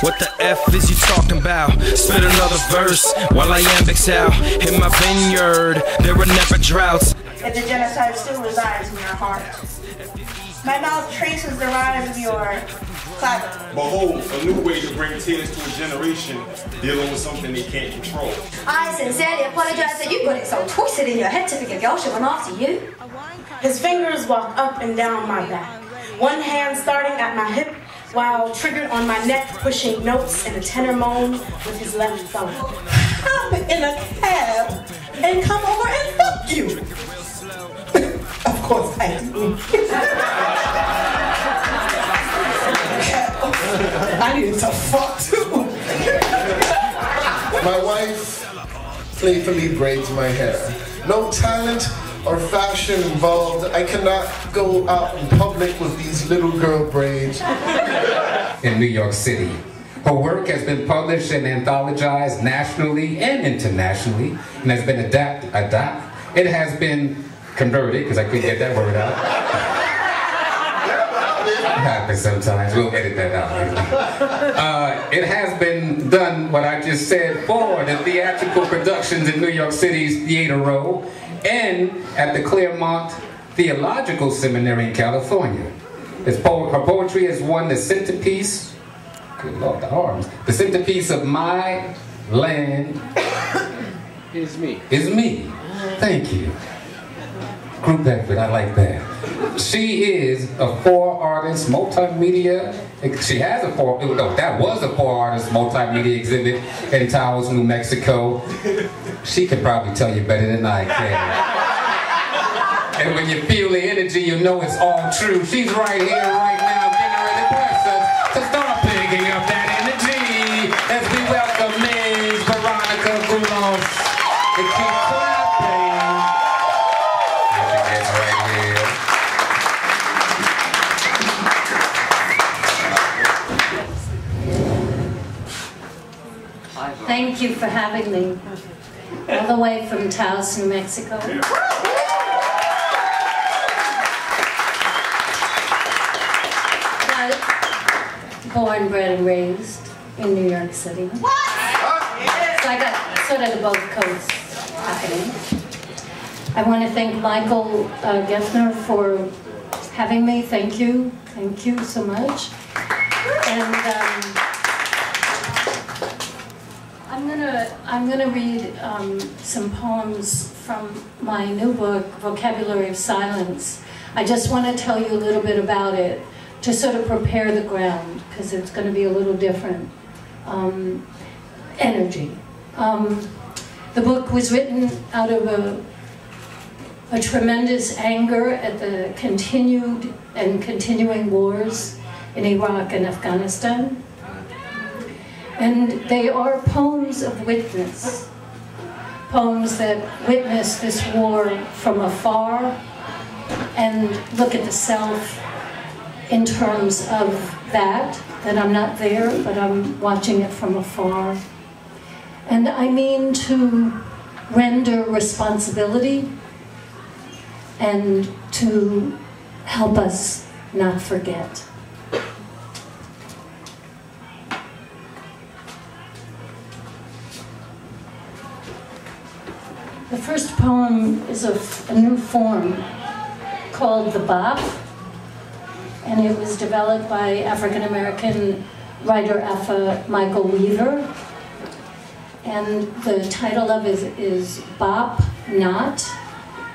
What the F is you talking about? Spit another verse while I iambics out. In my vineyard, there were never droughts. If the genocide still resides in your heart. My mouth traces the rise of your clout. Behold, a new way to bring tears to a generation dealing with something they can't control. I sincerely apologize that you got it so twisted in your head to think a girl should run after you. His fingers walk up and down my back, one hand starting at my hip, while triggered on my neck, pushing notes in a tenor moan with his left thumb. Hop in a cab and come over and fuck you. Of course I do. I needed to fuck too. My wife playfully braids my hair. No talent or fashion involved. I cannot go out in public with these little girl braids. In New York City. Her work has been published and anthologized nationally and internationally, and has been it has been converted, because I couldn't get that word out. It happens sometimes, we'll edit that out. It has been done, what I just said, for the theatrical productions in New York City's Theater Row, and at the Claremont Theological Seminary in California. Her poetry has won the centerpiece, good Lord, the arms, the centerpiece of My Land Is Me. Thank you. Group effort, I like that. She is a four-artist multimedia. She has a that was a four-artist multimedia exhibit in Taos, New Mexico. She could probably tell you better than I can. And when you feel the energy, you know it's all true. She's right here, right now, getting ready to bless us to start picking up that energy as we welcome Ms. Veronica Golos to keep clapping. Here she gets right here. Thank you for having me, all the way from Taos, New Mexico. Born, bred, and raised in New York City. What? So I got sort of the both coasts happening. I want to thank Michael Geffner for having me. Thank you so much. And I'm gonna read some poems from my new book, Vocabulary of Silence. I just want to tell you a little bit about it, to sort of prepare the ground, because it's going to be a little different energy. The book was written out of a tremendous anger at the continuing wars in Iraq and Afghanistan. And they are poems of witness, poems that witness this war from afar and look at the self in terms of that I'm not there, but I'm watching it from afar. And I mean to render responsibility and to help us not forget. The first poem is a new form called The Bop, and it was developed by African-American writer Michael Weaver. And the title of it is Bop Not,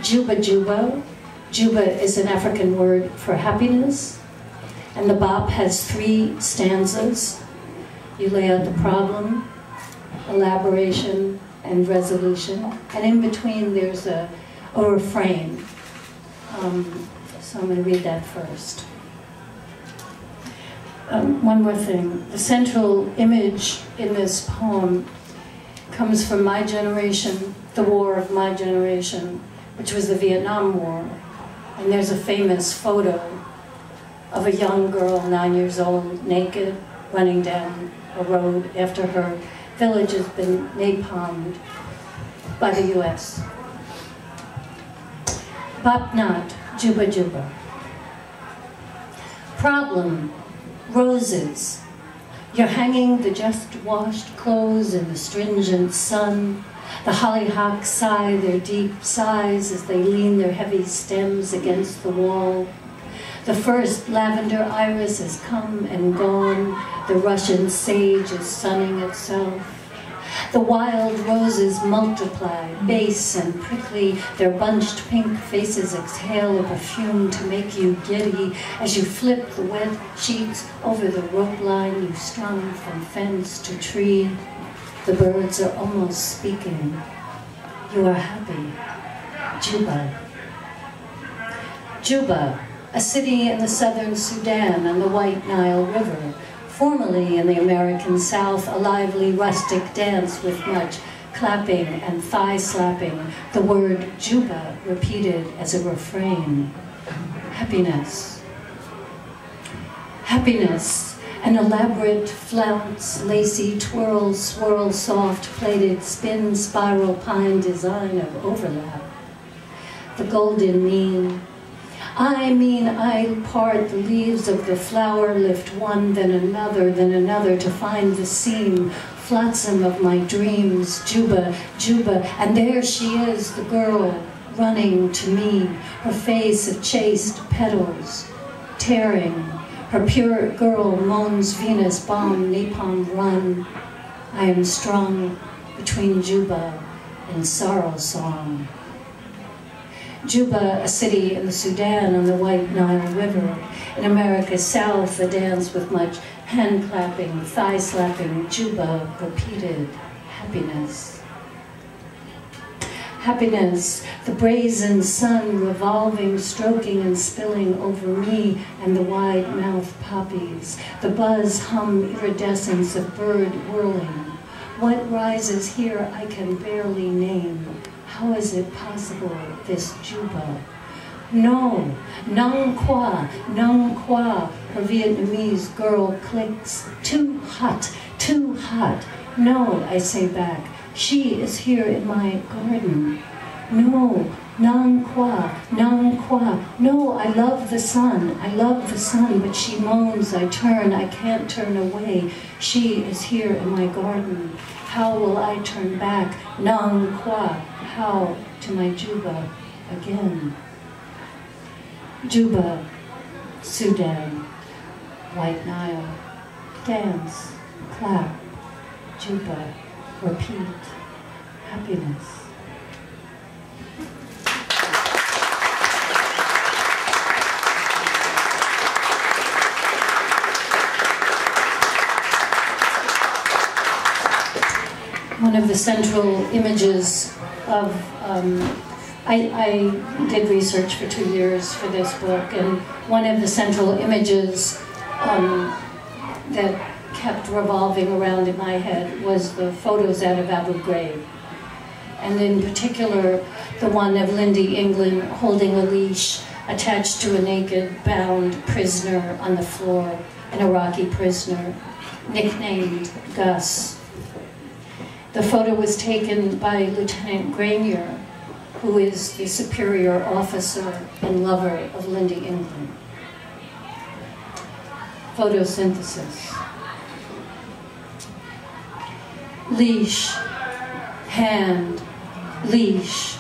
Juba Juba. Juba is an African word for happiness. And the bop has 3 stanzas. You lay out the problem, elaboration, and resolution. And in between there's a refrain. So I'm going to read that first. One more thing. The central image in this poem comes from my generation, the war of my generation, which was the Vietnam War. And there's a famous photo of a young girl, 9 years old, naked, running down a road after her village has been napalmed by the US. Bop Not, Juba Juba. Problem, roses. You're hanging the just-washed clothes in the stringent sun. The hollyhocks sigh their deep sighs as they lean their heavy stems against the wall. The first lavender iris has come and gone. The Russian sage is sunning itself. The wild roses multiply, base and prickly. Their bunched pink faces exhale a perfume to make you giddy as you flip the wet sheets over the rope line you strung from fence to tree. The birds are almost speaking. You are happy. Juba. Juba, a city in the southern Sudan on the White Nile River, formerly in the American South, a lively rustic dance with much clapping and thigh slapping, the word Juba repeated as a refrain. Happiness. Happiness, an elaborate flounce, lacy twirl, swirl, soft, plaited, spin, spiral, pine design of overlap. The golden mean. I mean, I part the leaves of the flower, lift one, then another to find the seam, flotsam of my dreams, Juba, Juba, and there she is, the girl, running to me, her face of chaste petals, tearing, her pure girl moans Venus, bomb, napalm run. I am strung between Juba and sorrow song. Juba, a city in the Sudan on the White Nile River. In America's South, a dance with much hand-clapping, thigh-slapping, Juba repeated. Happiness. Happiness, the brazen sun revolving, stroking and spilling over me and the wide-mouthed poppies, the buzz hum iridescence of bird whirling. What rises here I can barely name. How is it possible, this Juba? No, nung qua, her Vietnamese girl clicks. Too hot, too hot. No, I say back, she is here in my garden. No, nung qua, no, I love the sun, but she moans, I turn, I can't turn away. She is here in my garden. How will I turn back? Nung qua, how to my Juba again? Juba, Sudan, White Nile, dance, clap, Juba, repeat, happiness. One of the central images of, I did research for 2 years for this book, and one of the central images that kept revolving around in my head was the photos out of Abu Ghraib. And in particular, the one of Lindy England holding a leash attached to a naked, bound prisoner on the floor, an Iraqi prisoner, nicknamed Gus. The photo was taken by Lieutenant Grenier, who is the superior officer and lover of Lindy England. Photosynthesis. Leash, hand, leash,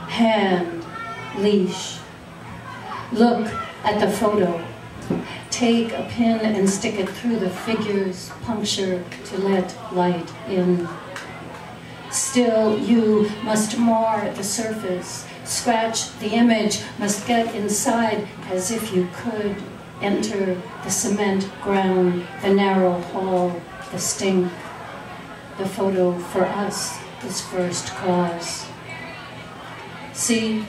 hand, leash. Look at the photo. Take a pin and stick it through the figure's puncture to let light in. Still, you must mar the surface. Scratch the image, must get inside as if you could. Enter the cement ground, the narrow hall, the stink. The photo for us is first cause. See,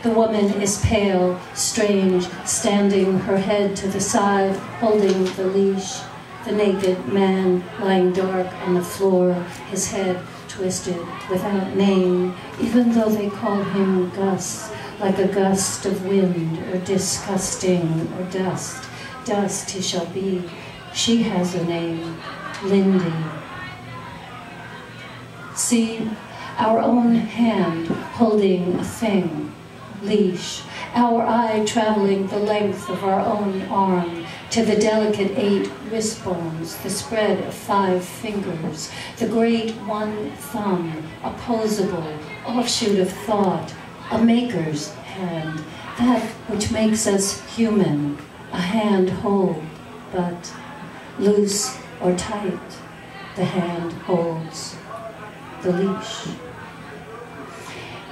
the woman is pale, strange, standing her head to the side, holding the leash. The naked man lying dark on the floor, his head twisted, without name, even though they call him Gus, like a gust of wind, or disgusting, or dust. Dust he shall be. She has a name, Lindy. See, our own hand holding a thing, leash, our eye traveling the length of our own arm, to the delicate 8 wrist bones, the spread of 5 fingers, the great 1 thumb, a posable offshoot of thought, a maker's hand, that which makes us human, a hand whole, but loose or tight, the hand holds the leash.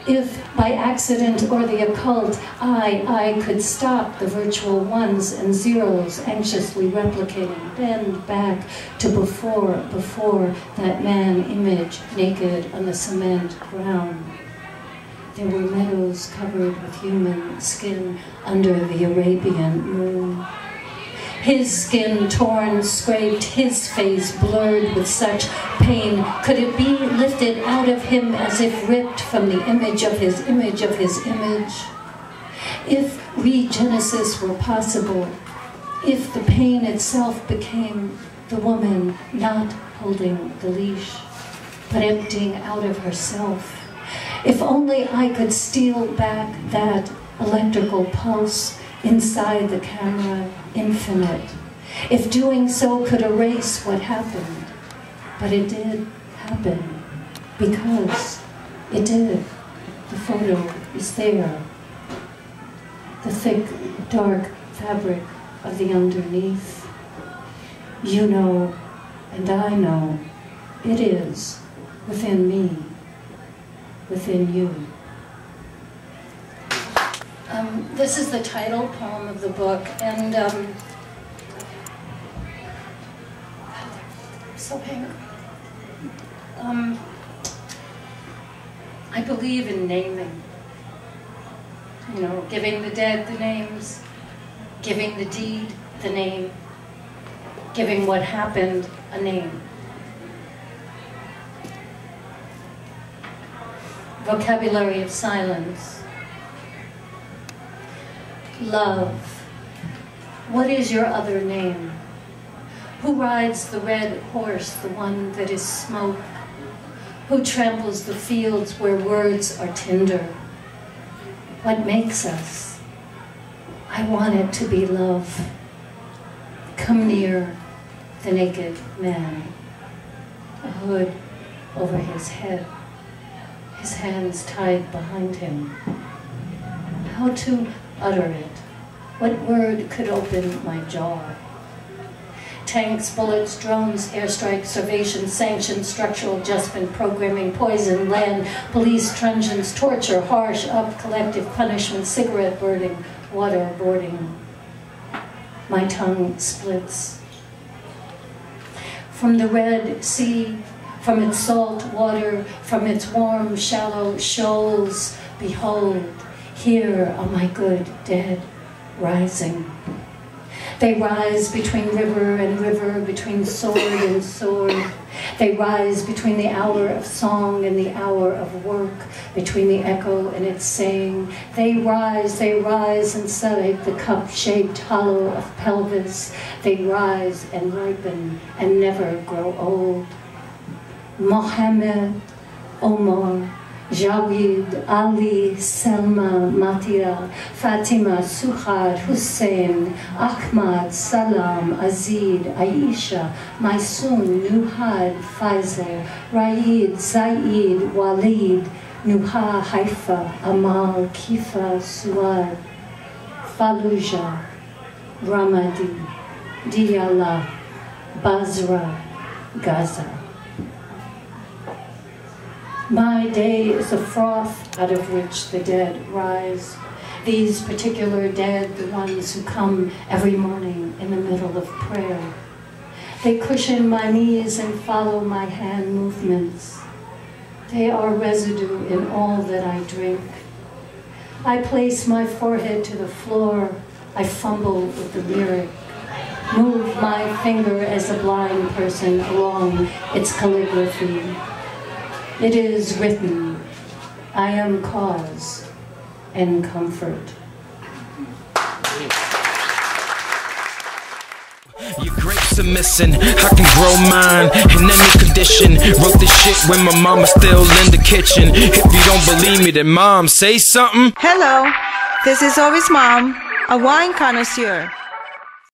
If by accident or the occult I could stop the virtual ones and zeros anxiously replicating, bend back to before that man image naked on the cement ground. There were meadows covered with human skin under the Arabian moon. His skin torn, scraped, his face blurred with such pain. Could it be lifted out of him as if ripped from the image of his image of his image? If regenesis were possible, if the pain itself became the woman not holding the leash, but emptying out of herself, if only I could steal back that electrical pulse inside the camera, infinite. If doing so could erase what happened, but it did happen, because it did. The photo is there. The thick, dark fabric of the underneath. You know, and I know, it is within me, within you. This is the title poem of the book, and so pink. I believe in naming. You know, giving the dead the names, giving the deed the name, giving what happened a name. Vocabulary of silence. Love, what is your other name? Who rides the red horse, the one that is smoke? Who tramples the fields where words are tender? What makes us? I want it to be love. Come near the naked man, a hood over his head, his hands tied behind him. How to utter it? What word could open my jaw? Tanks, bullets, drones, airstrikes, starvation, sanctions, structural adjustment, programming, poison, land, police, truncheons, torture, harsh, up, collective punishment, cigarette burning, waterboarding. My tongue splits. From the Red Sea, from its salt water, from its warm, shallow shoals, behold, here are my good dead rising. They rise between river and river, between sword and sword. They rise between the hour of song and the hour of work, between the echo and its saying. They rise inside the cup-shaped hollow of pelvis. They rise and ripen and never grow old. Mohammed, Omar, Jawid, Ali, Selma, Matia, Fatima, Suhad, Hussein, Ahmad, Salam, Azid, Aisha, Maisun, Nuhad, Faisal, Raid, Zaid, Walid, Nuha, Haifa, Amal, Kifa, Suad, Fallujah, Ramadi, Diyala, Basra, Gaza. My day is a froth out of which the dead rise. These particular dead, the ones who come every morning in the middle of prayer. They cushion my knees and follow my hand movements. They are residue in all that I drink. I place my forehead to the floor. I fumble with the lyric. Move my finger as a blind person along its calligraphy. It is written, I am cause and comfort. Your grapes are missing, I can grow mine in any condition. Wrote this shit when my mama's still in the kitchen. If you don't believe me, then mom, say something. Hello, this is Ovi's mom, a wine connoisseur.